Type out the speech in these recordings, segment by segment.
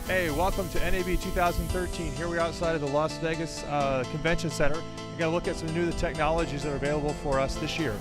Hey, welcome to NAB 2013. Here we are outside of the Las Vegas Convention Center. We're going to look at some new technologies that are available for us this year.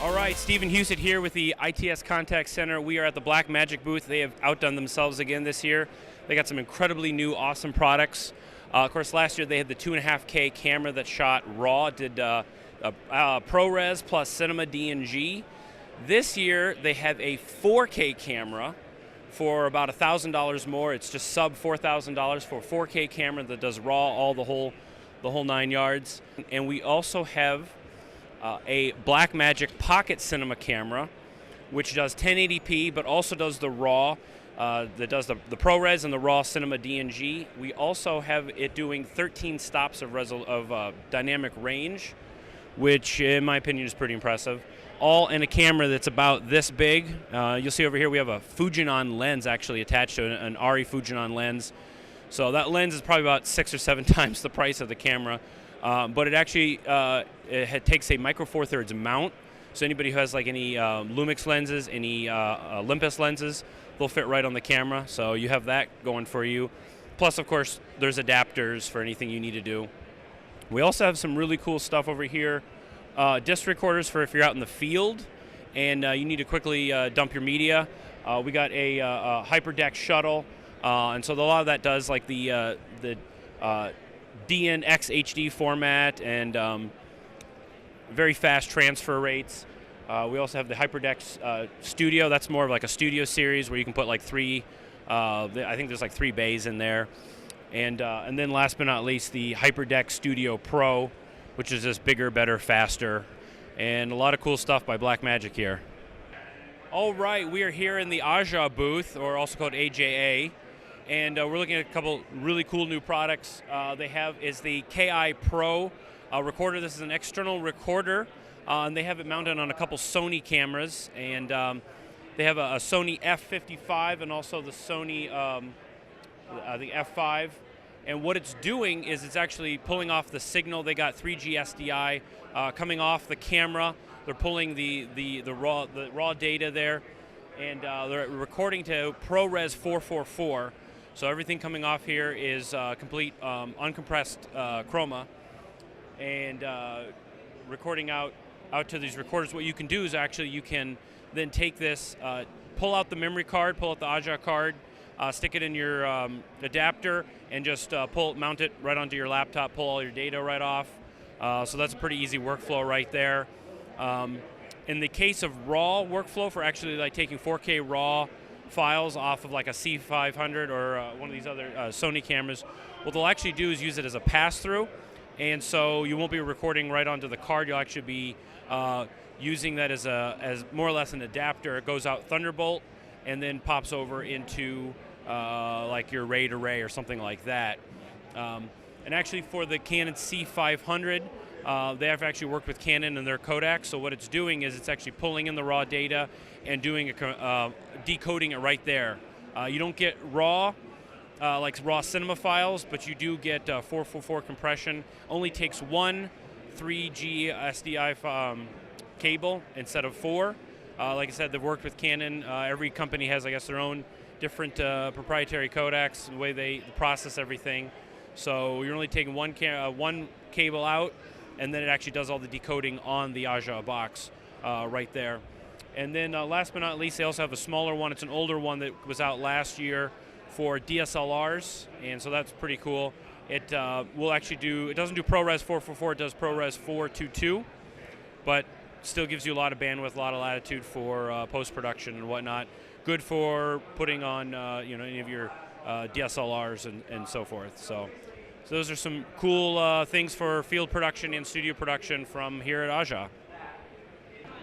All right, Stephen Husett here with the ITS Contact Center. We are at the Blackmagic booth. They have outdone themselves again this year. They got some incredibly new, awesome products. Of course, last year they had the 2.5K camera that shot RAW, did ProRes plus Cinema DNG. This year they have a 4K camera for about $1,000 more. It's just sub $4,000 for a 4K camera that does RAW, all the whole 9 yards. And we also have a Blackmagic Pocket Cinema camera, which does 1080p, but also does the RAW, that does the ProRes and the RAW Cinema DNG. We also have it doing 13 stops of dynamic range, which in my opinion is pretty impressive. All in a camera that's about this big. You'll see over here we have a Fujinon lens actually attached to an ARRI Fujinon lens. So that lens is probably about 6 or 7 times the price of the camera. But it actually takes a micro four thirds mount. So anybody who has like any Lumix lenses, any Olympus lenses, they'll fit right on the camera. So you have that going for you. Plus, of course, there's adapters for anything you need to do. We also have some really cool stuff over here. Disc recorders for if you're out in the field and you need to quickly dump your media. We got a HyperDeck shuttle. And so a lot of that does like the DNX HD format and very fast transfer rates. We also have the HyperDeck Studio. That's more of like a studio series where you can put like I think there's like 3 bays in there. And then last but not least, the HyperDeck Studio Pro, which is just bigger, better, faster, and a lot of cool stuff by Blackmagic here. All right, we are here in the Aja booth, or also called AJA. And we're looking at a couple really cool new products. They have is the KI Pro recorder. This is an external recorder, and they have it mounted on a couple Sony cameras. And they have a Sony F55 and also the Sony the F5. And what it's doing is it's actually pulling off the signal. They got 3G SDI coming off the camera. They're pulling the raw data there, and they're recording to ProRes 444. So everything coming off here is complete uncompressed chroma, and recording out to these recorders. What you can do is actually you can then take this, pull out the memory card, pull out the Aja card, stick it in your adapter, and just mount it right onto your laptop, pull all your data right off. So that's a pretty easy workflow right there. In the case of RAW workflow, for actually like taking 4K RAW files off of like a C500 or one of these other Sony cameras, what they'll actually do is use it as a pass-through, and so you won't be recording right onto the card. You'll actually be using that as more or less an adapter. It goes out Thunderbolt and then pops over into like your RAID array or something like that. And actually for the Canon C500, they have actually worked with Canon and their codecs. So what it's doing is it's actually pulling in the raw data and doing decoding it right there. You don't get raw, like raw cinema files, but you do get 444 compression. Only takes one 3G SDI cable instead of 4. Like I said, they've worked with Canon. Every company has, I guess, their own different proprietary codecs, the way they process everything. So you're only taking one cable out, and then it actually does all the decoding on the Aja box right there. And then last but not least, they also have a smaller one. It's an older one that was out last year for DSLRs, and so that's pretty cool. It will actually it doesn't do ProRes 444, it does ProRes 422, but still gives you a lot of bandwidth, a lot of latitude for post-production and whatnot. Good for putting on any of your DSLRs and so forth. So those are some cool things for field production and studio production from here at Aja.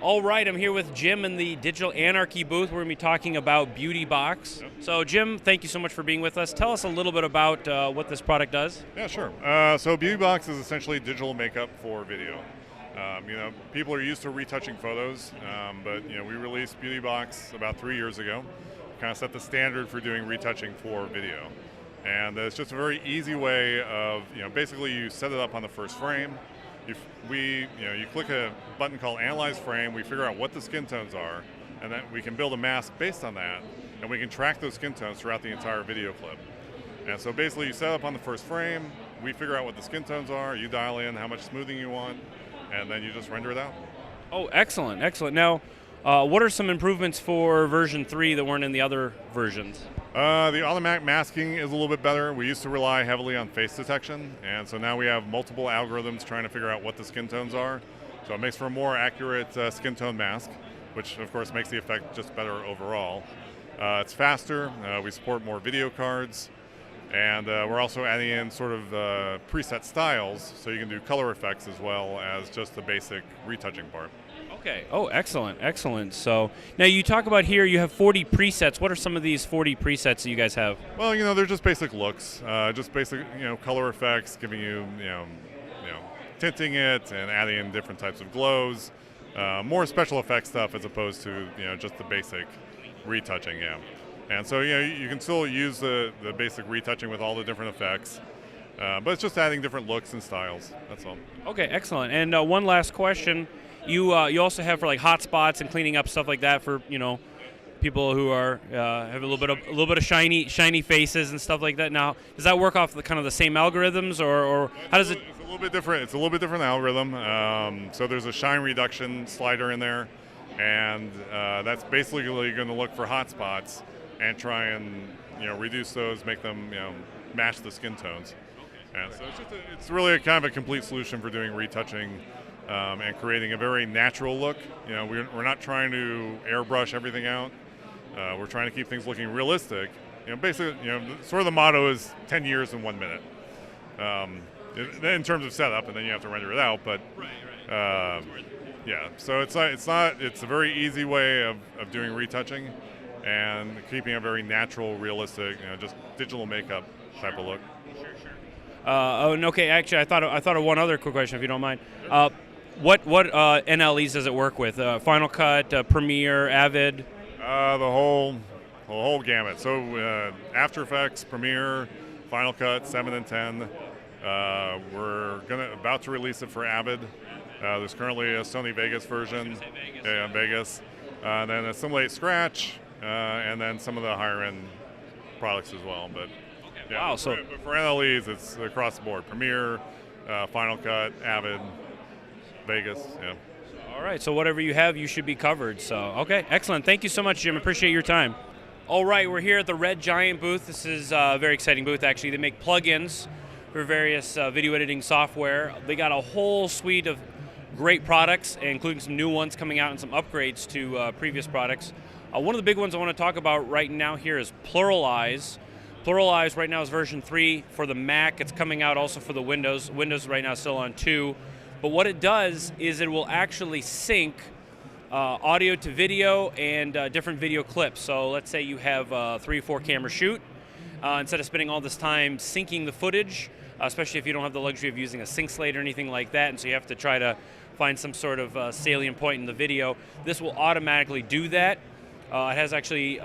All right, I'm here with Jim in the Digital Anarchy booth. We're going to be talking about Beauty Box. Yep. So Jim, thank you so much for being with us. Tell us a little bit about what this product does. Yeah, sure. So Beauty Box is essentially digital makeup for video. People are used to retouching photos, but we released Beauty Box about 3 years ago. Kind of set the standard for doing retouching for video. And it's just a very easy way of, basically you set it up on the first frame. you click a button called Analyze Frame, we figure out what the skin tones are, and then we can build a mask based on that, and we can track those skin tones throughout the entire video clip. And so basically you set up on the first frame, we figure out what the skin tones are, you dial in how much smoothing you want, and then you just render it out. Oh, excellent, excellent. Now, what are some improvements for version 3 that weren't in the other versions? The automatic masking is a little bit better. We used to rely heavily on face detection, and so now we have multiple algorithms trying to figure out what the skin tones are. So it makes for a more accurate skin tone mask, which of course makes the effect just better overall. It's faster, we support more video cards, and we're also adding in sort of preset styles, so you can do color effects as well as just the basic retouching part. Okay. Oh, excellent, excellent. So now you talk about here you have 40 presets. What are some of these 40 presets that you guys have? Well, they're just basic looks, just basic, color effects, giving you, tinting it and adding in different types of glows, more special effects stuff as opposed to, just the basic retouching, yeah. And so, you can still use the basic retouching with all the different effects, but it's just adding different looks and styles. That's all. Okay, excellent. And one last question. You also have for like hotspots and cleaning up stuff like that for people who are have a little bit of shiny faces and stuff like that. Now, does that work off the kind of the same algorithms, or how does it? It's a little bit different. It's a little bit different algorithm. So there's a shine reduction slider in there, and that's basically going to look for hotspots and try and reduce those, make them match the skin tones. And so it's really a kind of a complete solution for doing retouching. And creating a very natural look. We're not trying to airbrush everything out. We're trying to keep things looking realistic. Basically, sort of the motto is 10 years in 1 minute. In terms of setup, and then you have to render it out. But yeah, so it's a very easy way of doing retouching and keeping a very natural, realistic, just digital makeup type of look. Okay. Actually, I thought of one other quick question, if you don't mind. What NLEs does it work with? Final Cut, Premiere, Avid? The whole gamut. So After Effects, Premiere, Final Cut, 7 and 10. We're about to release it for Avid. There's currently a Sony Vegas version. Vegas. Then Assimilate Scratch, and then some of the higher end products as well. But yeah, wow. So for NLEs, it's across the board. Premiere, Final Cut, Avid, Vegas, yeah. All right, so whatever you have, you should be covered. So, okay, excellent. Thank you so much, Jim. Appreciate your time. All right, we're here at the Red Giant booth. This is a very exciting booth, actually. They make plugins for various video editing software. They got a whole suite of great products, including some new ones coming out and some upgrades to previous products. One of the big ones I want to talk about right now here is Pluralize. Pluralize right now is version 3 for the Mac. It's coming out also for the Windows. Windows right now is still on 2. But what it does is it will actually sync audio to video and different video clips. So let's say you have a 3 or 4 camera shoot. Instead of spending all this time syncing the footage, especially if you don't have the luxury of using a sync slate or anything like that, and so you have to try to find some sort of salient point in the video, this will automatically do that. It has actually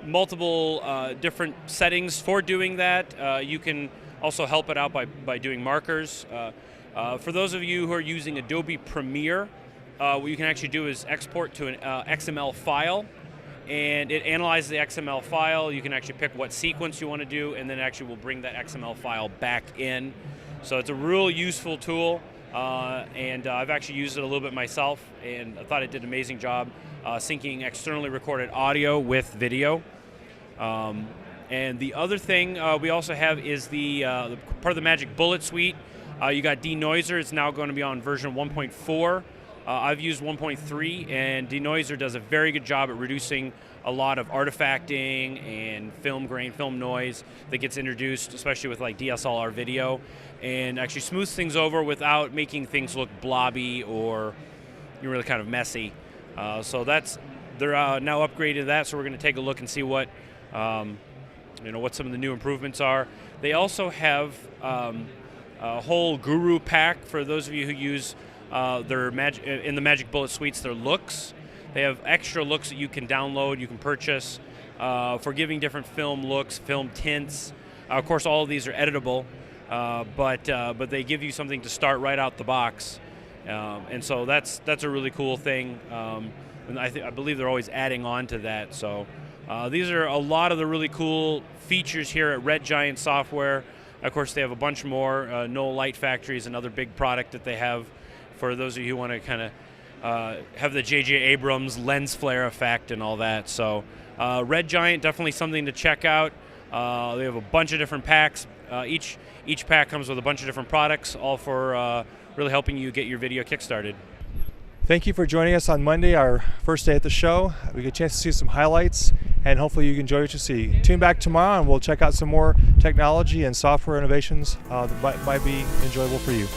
multiple different settings for doing that. You can also help it out by doing markers. For those of you who are using Adobe Premiere, what you can actually do is export to an XML file, and it analyzes the XML file. You can actually pick what sequence you want to do, and then it actually will bring that XML file back in. So it's a real useful tool, and I've actually used it a little bit myself, and I thought it did an amazing job syncing externally recorded audio with video. And the other thing we also have is the part of the Magic Bullet Suite. You got Denoiser. It's now going to be on version 1.4. I've used 1.3, and Denoiser does a very good job at reducing a lot of artifacting and film grain, film noise that gets introduced, especially with like DSLR video, and actually smooths things over without making things look blobby or really kind of messy. So they're now upgraded to that. So we're going to take a look and see what what some of the new improvements are. They also have a whole guru pack for those of you who use in the Magic Bullet Suites, their looks. They have extra looks that you can download, you can purchase for giving different film looks, film tints. Of course, all of these are editable. but they give you something to start right out the box, and so that's a really cool thing. And I believe they're always adding on to that. So these are a lot of the really cool features here at Red Giant Software. Of course, they have a bunch more. No Light Factory is another big product that they have for those of you who want to kind of have the J.J. Abrams lens flare effect and all that. So Red Giant, definitely something to check out. They have a bunch of different packs. Each pack comes with a bunch of different products, all for really helping you get your video kickstarted. Thank you for joining us on Monday, our first day at the show. We get a chance to see some highlights, and hopefully you enjoy what you see. Tune back tomorrow and we'll check out some more technology and software innovations that might be enjoyable for you.